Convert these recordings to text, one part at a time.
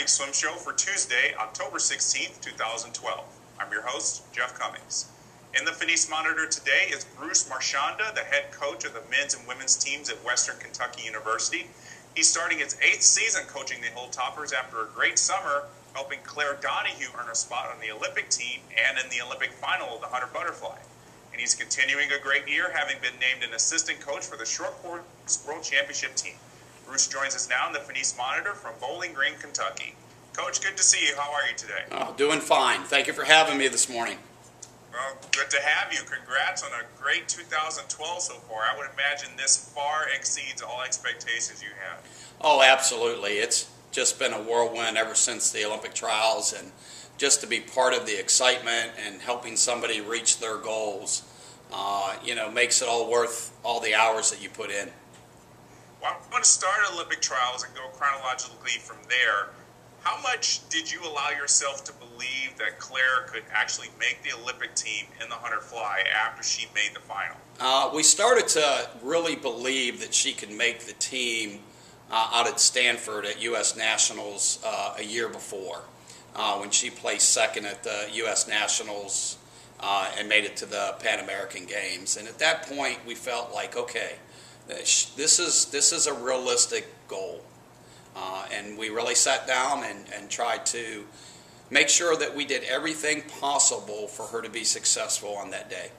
Morning Swim Show for Tuesday, October 16th, 2012. I'm your host, Jeff Commings. In the Finis Monitor today is Bruce Marchionda, the head coach of the men's and women's teams at Western Kentucky University. He's starting his 8th season coaching the Hilltoppers after a great summer, helping Claire Donahue earn a spot on the Olympic team and in the Olympic final of the 100 butterfly. And he's continuing a great year, having been named an assistant coach for the short course world championship team. Bruce joins us now in the Finis Monitor from Bowling Green, Kentucky. Coach, good to see you. How are you today? Oh, doing fine. Thank you for having me this morning. Well, good to have you. Congrats on a great 2012 so far. I would imagine this far exceeds all expectations you had. Oh, absolutely. It's just been a whirlwind ever since the Olympic trials, and just to be part of the excitement and helping somebody reach their goals, makes it all worth all the hours that you put in. Well, I'm going to start Olympic trials and go chronologically from there. How much did you allow yourself to believe that Claire could actually make the Olympic team in the 100 fly after she made the final? We started to really believe that she could make the team out at Stanford at U.S. Nationals a year before, when she placed second at the U.S. Nationals and made it to the Pan American Games. And at that point, we felt like, okay, this is a realistic goal. And we really sat down and tried to make sure that we did everything possible for her to be successful on that day.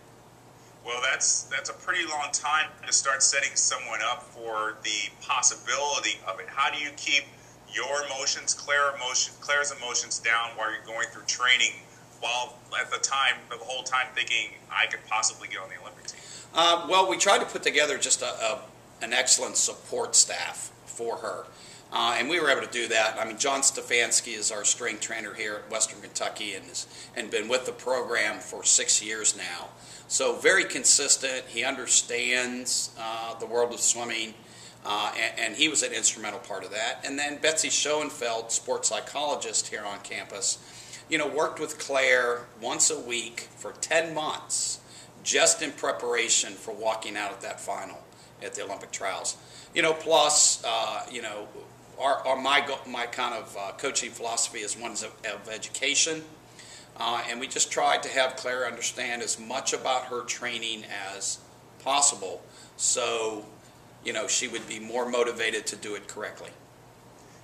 Well, that's a pretty long time to start setting someone up for the possibility of it. How do you keep your emotions, Claire's emotions down while you're going through training, while at the whole time thinking, I could possibly get on the Olympic team? Well, we tried to put together just an excellent support staff for her. And we were able to do that. I mean, John Stefanski is our strength trainer here at Western Kentucky and been with the program for 6 years now. So very consistent. He understands the world of swimming, and he was an instrumental part of that. And then Betsy Schoenfeld, sports psychologist here on campus, worked with Claire once a week for 10 months just in preparation for walking out at that final at the Olympic trials. Plus, my kind of coaching philosophy is one of education, and we just tried to have Claire understand as much about her training as possible, so she would be more motivated to do it correctly.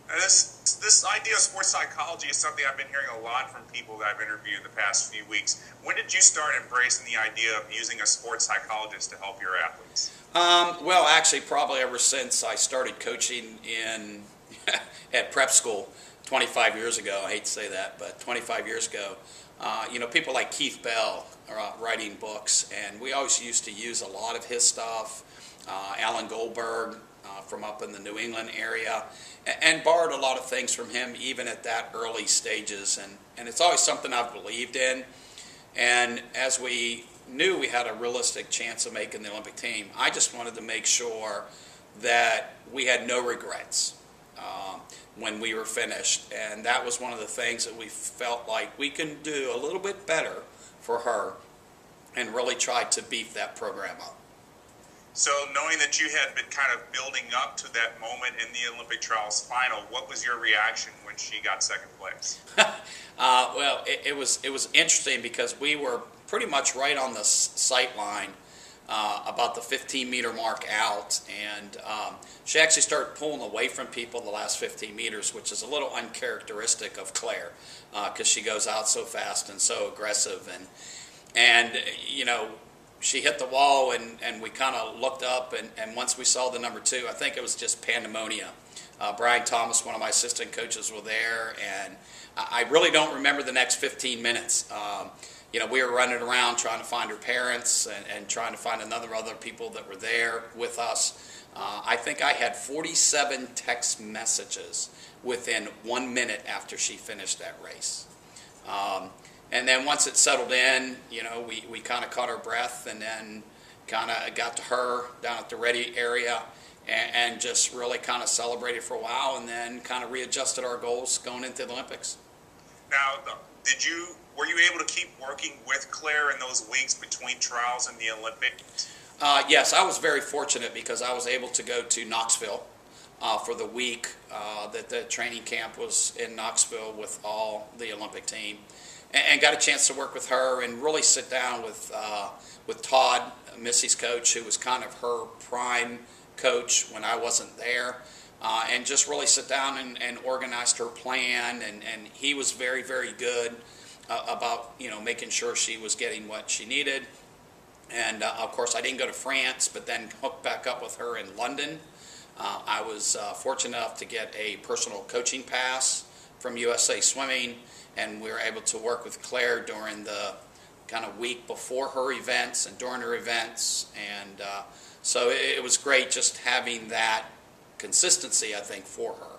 Now this idea of sports psychology is something I've been hearing a lot from people that I've interviewed the past few weeks. When did you start embracing the idea of using a sports psychologist to help your athletes? Well, actually, probably ever since I started coaching at prep school 25 years ago. I hate to say that, but 25 years ago, people like Keith Bell are writing books, and we always used to use a lot of his stuff. Alan Goldberg from up in the New England area, and borrowed a lot of things from him even at that early stages. And it's always something I've believed in. And as we knew we had a realistic chance of making the Olympic team, I just wanted to make sure that we had no regrets when we were finished. And that was one of the things that we felt like we can do a little bit better for her and really try to beef that program up. So knowing that you had been kind of building up to that moment in the Olympic trials final, what was your reaction when she got second place? Well, it was interesting because we were pretty much right on the sight line, about the 15-meter mark out, and she actually started pulling away from people the last 15 meters, which is a little uncharacteristic of Claire, because she goes out so fast and so aggressive, and she hit the wall, and we kind of looked up, and once we saw the number 2, I think it was just pandemonium. Brian Thomas, one of my assistant coaches, were there, and I really don't remember the next 15 minutes. We were running around trying to find her parents and trying to find other people that were there with us. I think I had 47 text messages within 1 minute after she finished that race. And then once it settled in, we kind of caught our breath, and then kind of got to her down at the ready area and just really kind of celebrated for a while, and then kind of readjusted our goals going into the Olympics. Now, were you able to keep working with Claire in those weeks between trials and the Olympics? Yes, I was very fortunate because I was able to go to Knoxville for the week that the training camp was in Knoxville with all the Olympic team, and got a chance to work with her and really sit down with Todd, Missy's coach, who was kind of her prime coach when I wasn't there, and just really sit down and organized her plan, and he was very, very good about making sure she was getting what she needed. And of course I didn't go to France, but then hooked back up with her in London. I was fortunate enough to get a personal coaching pass from USA Swimming, and we were able to work with Claire during the kind of week before her events and during her events, and so it was great just having that consistency, I think, for her.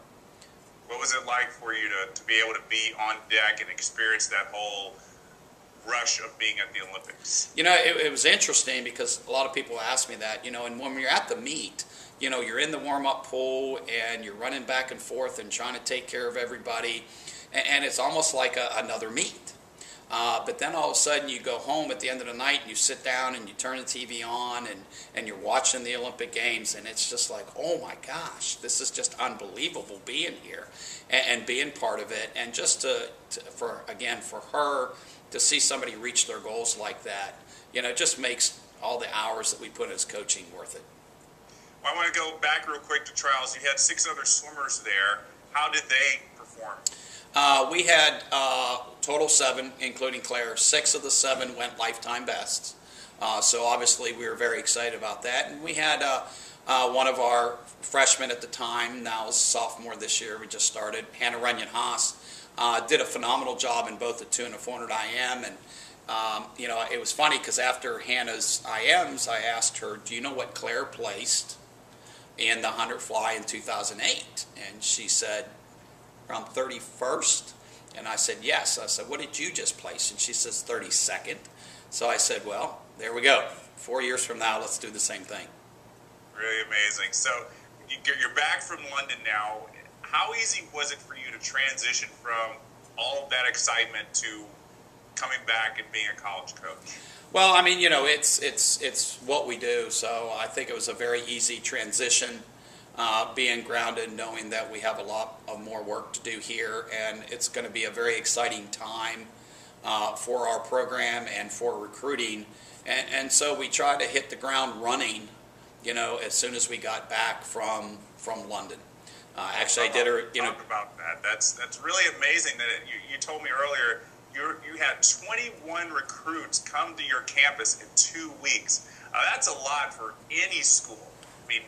What was it like for you to be able to be on deck and experience that whole rush of being at the Olympics? It was interesting because a lot of people ask me that, and when you're at the meet, you're in the warm-up pool and you're running back and forth and trying to take care of everybody, and it's almost like another meet. But then all of a sudden you go home at the end of the night and you sit down and you turn the TV on and you're watching the Olympic Games, and it's just like, oh my gosh, this is just unbelievable being here and being part of it, and just for her to see somebody reach their goals like that, it just makes all the hours that we put as coaching worth it. Well, I want to go back real quick to trials. You had 6 other swimmers there. How did they perform? We had total 7, including Claire. 6 of the 7 went lifetime bests. So obviously we were very excited about that. And we had one of our freshmen at the time, now is a sophomore this year, we just started, Hannah Runyon-Haas, did a phenomenal job in both the 2 and the 400 IM. And it was funny because after Hannah's IMs, I asked her, do you know what Claire placed in the 100 fly in 2008? And she said, around 31st. And I said, yes. I said, what did you just place? And she says, 32nd. So I said, well, there we go. 4 years from now, let's do the same thing. Really amazing. So you're back from London now. How easy was it for you to transition from all of that excitement to coming back and being a college coach? Well, I mean, it's what we do. So I think it was a very easy transition. Being grounded, knowing that we have a lot of more work to do here, and it's going to be a very exciting time for our program and for recruiting, and so we tried to hit the ground running, as soon as we got back from London. Actually, I did talk about that. That's really amazing. That you told me earlier you had 21 recruits come to your campus in 2 weeks. That's a lot for any school. I mean,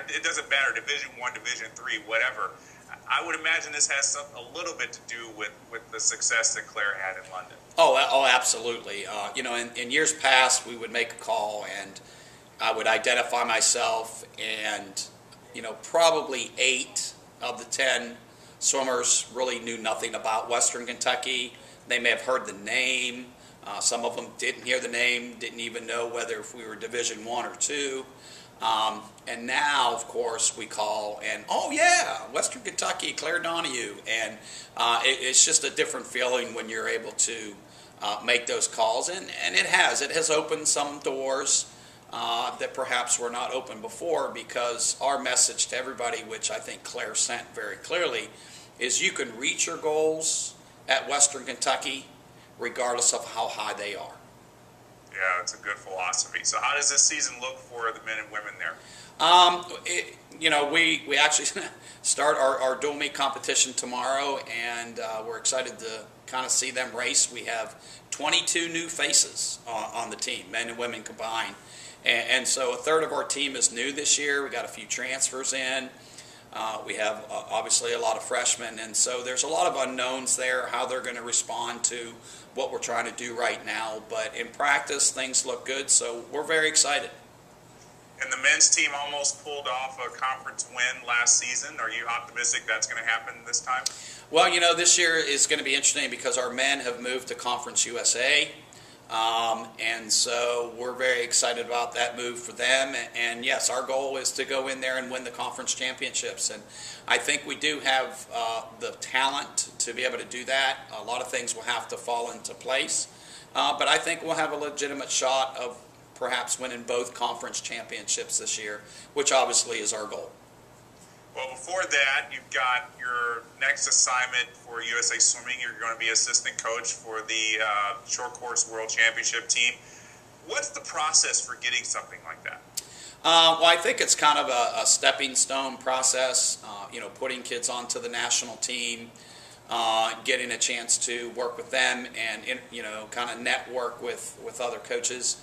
it doesn't matter, Division I, Division III, whatever. I would imagine this has a little bit to do with the success that Claire had in London. Oh, absolutely. In years past, we would make a call, and I would identify myself, and probably 8 of the 10 swimmers really knew nothing about Western Kentucky. They may have heard the name. Some of them didn't hear the name, didn't even know whether if we were Division I or II. And now, of course, we call and, oh yeah, Western Kentucky, Claire Donahue, and it's just a different feeling when you're able to make those calls, and it has opened some doors that perhaps were not open before, because our message to everybody, which I think Claire sent very clearly, is you can reach your goals at Western Kentucky regardless of how high they are. Yeah, it's a good philosophy. So how does this season look for the men and women there? We actually start our dual meet competition tomorrow, and we're excited to kind of see them race. We have 22 new faces on the team, men and women combined. And so a third of our team is new this year. We got a few transfers in. We have obviously a lot of freshmen, and so there's a lot of unknowns there, how they're going to respond to what we're trying to do right now. But in practice, things look good, so we're very excited. And the men's team almost pulled off a conference win last season. Are you optimistic that's going to happen this time? Well, this year is going to be interesting because our men have moved to Conference USA. And so we're very excited about that move for them. And yes, our goal is to go in there and win the conference championships. And I think we do have the talent to be able to do that. A lot of things will have to fall into place. But I think we'll have a legitimate shot of perhaps winning both conference championships this year, which obviously is our goal. Well, before that, you've got your next assignment for USA Swimming. You're going to be assistant coach for the short course world championship team. What's the process for getting something like that? Well, I think it's kind of a stepping stone process, putting kids onto the national team, getting a chance to work with them and, kind of network with other coaches.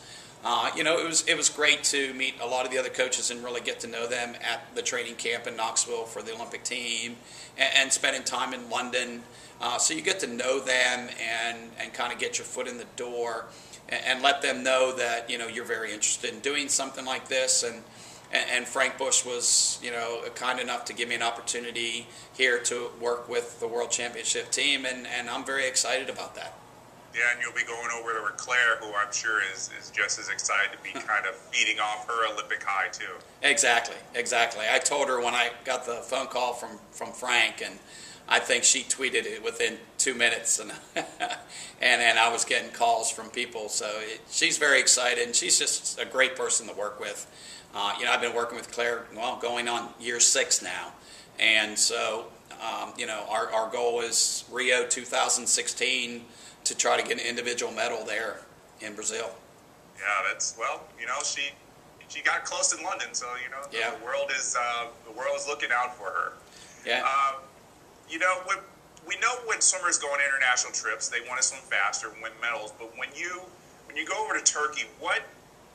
It was great to meet a lot of the other coaches and really get to know them at the training camp in Knoxville for the Olympic team and spending time in London. So you get to know them and kind of get your foot in the door and let them know that, you're very interested in doing something like this. And Frank Bush was, kind enough to give me an opportunity here to work with the World Championship team, and I'm very excited about that. Yeah, and you'll be going over to Claire, who I'm sure is just as excited to be kind of feeding off her Olympic high, too. Exactly. I told her when I got the phone call from Frank, and I think she tweeted it within 2 minutes, and and I was getting calls from people. So she's very excited, and she's just a great person to work with. I've been working with Claire, going on year 6 now. And so, our goal is Rio 2016 to try to get an individual medal there in Brazil. Yeah, she got close in London, so yeah. the world is looking out for her. Yeah. We know when swimmers go on international trips, they want to swim faster and win medals. But when you go over to Turkey, what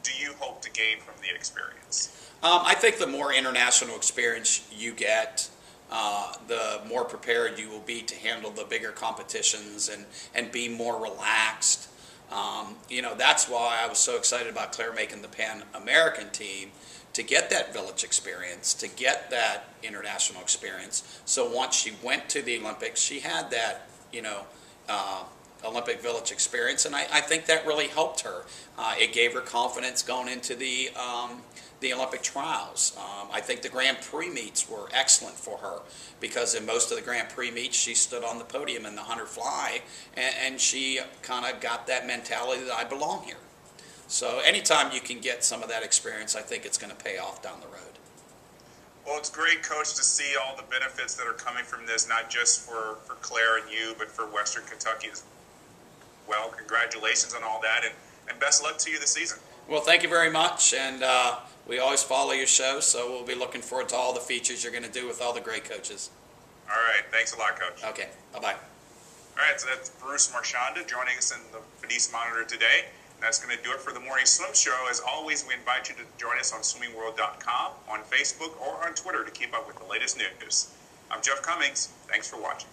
do you hope to gain from the experience? I think the more international experience you get, the more prepared you will be to handle the bigger competitions and be more relaxed. That's why I was so excited about Claire making the Pan American team, to get that village experience, to get that international experience. So once she went to the Olympics, she had that, Olympic village experience, and I think that really helped her. It gave her confidence going into the Olympic trials. I think the Grand Prix meets were excellent for her, because in most of the Grand Prix meets she stood on the podium in the 100 fly, and she kind of got that mentality that I belong here. So anytime you can get some of that experience, I think it's going to pay off down the road. Well, it's great, Coach, to see all the benefits that are coming from this, not just for Claire and you, but for Western Kentucky as well. Congratulations on all that, and best luck to you this season. Well, thank you very much, and we always follow your show, so we'll be looking forward to all the features you're going to do with all the great coaches. All right. Thanks a lot, Coach. Okay. Bye-bye. All right, so that's Bruce Marchionda joining us in the Fenice Monitor today. And that's going to do it for the Morning Swim Show. As always, we invite you to join us on swimmingworld.com, on Facebook, or on Twitter to keep up with the latest news. I'm Jeff Commings. Thanks for watching.